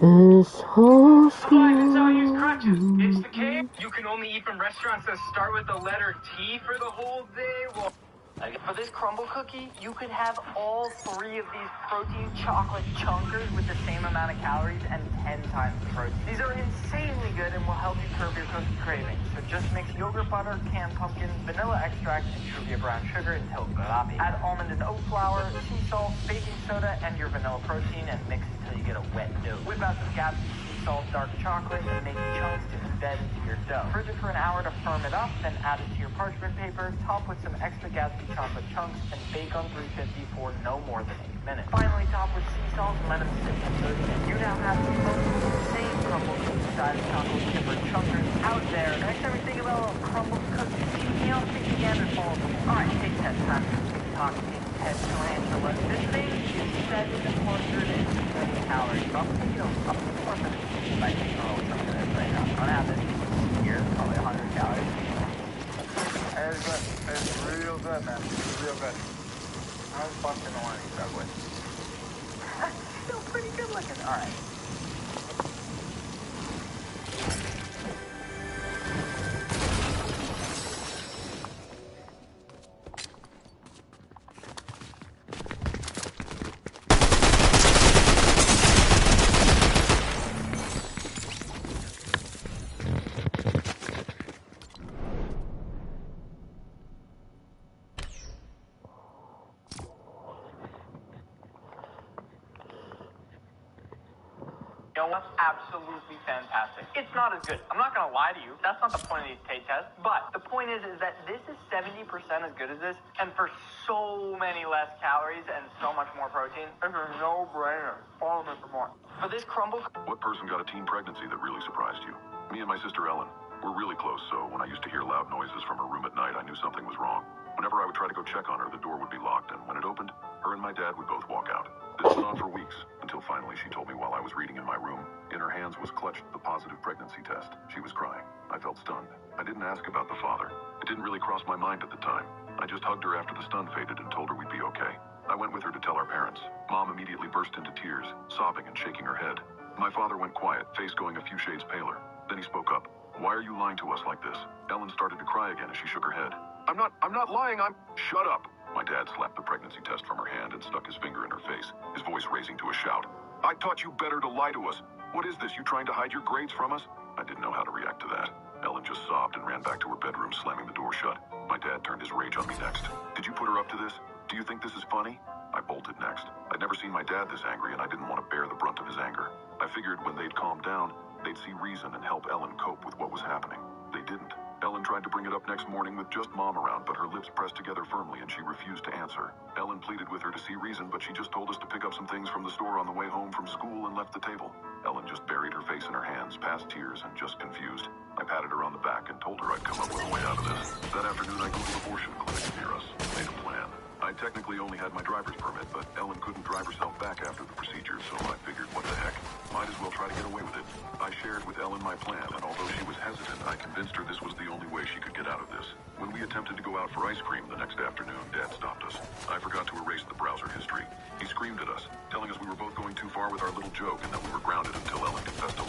This whole Supplies and use crutches. It's the cave. You can only eat from restaurants that start with the letter T for the whole day. Well, for this crumble cookie, you could have all 3 of these protein chocolate chunkers with the same amount of calories and 10 times the protein. These are insanely good and will help you curb your cookie cravings. So just mix yogurt butter, canned pumpkin, vanilla extract, and Truvia brown sugar until gloppy. Add almond and oat flour, sea salt, baking soda, and your vanilla protein, and mix until you get a wet dough. Whip out some Gatsby sea salt dark chocolate and make chunks to embed into your dough. Fridge it for an hour to firm it up, then add it to your parchment paper, top with some extra Gatsby chocolate chunks, and bake on 350 for no more than 8 minutes. Finally, top with sea salt and let them sit for 30 minutes. You now have the most insane crumble cookie style chocolate chipper chunkers out there. Next time you think about a crumble cookie, keep me on think again and follow them. Alright, take test time. TikTok head tarantula. This thing is 720 calories. Roughly, up to 4 minutes. I think something like that right now. I don't have this here, probably 100 calories. It's good. It's real good, man. It's real good. I was busting the warning stuff with. Still pretty good looking. Alright. You know what's absolutely fantastic? It's not as good. I'm not going to lie to you. That's not the point of these taste tests. But the point is that this is 70% as good as this, and for so many less calories and so much more protein. It's a no-brainer. Follow me for more. For this crumble... What person got a teen pregnancy that really surprised you? Me and my sister Ellen. We're really close, so when I used to hear loud noises from her room at night, I knew something was wrong. Whenever I would try to go check on her, the door would be locked, and when it opened, her and my dad would both walk out. This went on for weeks, until finally she told me while I was reading in my room. In her hands was clutched the positive pregnancy test. She was crying. I felt stunned. I didn't ask about the father. It didn't really cross my mind at the time. I just hugged her after the stun faded and told her we'd be okay. I went with her to tell our parents. Mom immediately burst into tears, sobbing and shaking her head. My father went quiet, face going a few shades paler. Then he spoke up. Why are you lying to us like this? Ellen started to cry again as she shook her head. I'm not lying, Shut up! My dad slapped the pregnancy test from her hand and stuck his finger in her face, his voice raising to a shout. I taught you better to lie to us. What is this, you trying to hide your grades from us? I didn't know how to react to that. Ellen just sobbed and ran back to her bedroom, slamming the door shut. My dad turned his rage on me next. Did you put her up to this? Do you think this is funny? I bolted next. I'd never seen my dad this angry, and I didn't want to bear the brunt of his anger. I figured when they'd calmed down, they'd see reason and help Ellen cope with what was happening. They didn't. Ellen tried to bring it up next morning with just Mom around, but her lips pressed together firmly and she refused to answer. Ellen pleaded with her to see reason, but she just told us to pick up some things from the store on the way home from school and left the table. Ellen just buried her face in her hands, past tears and just confused. I patted her on the back and told her I'd come up with a way out of this. That afternoon I Googled abortion clinics near us, made a plan. I technically only had my driver's permit, but Ellen couldn't drive herself back after the procedure, so I figured, what the heck? Might as well try to get away with it. I shared with Ellen my plan, and although she was hesitant, I convinced her this was the only way she could get out of this. When we attempted to go out for ice cream the next afternoon, Dad stopped us. I forgot to erase the browser history. He screamed at us, telling us we were both going too far with our little joke and that we were grounded until Ellen confessed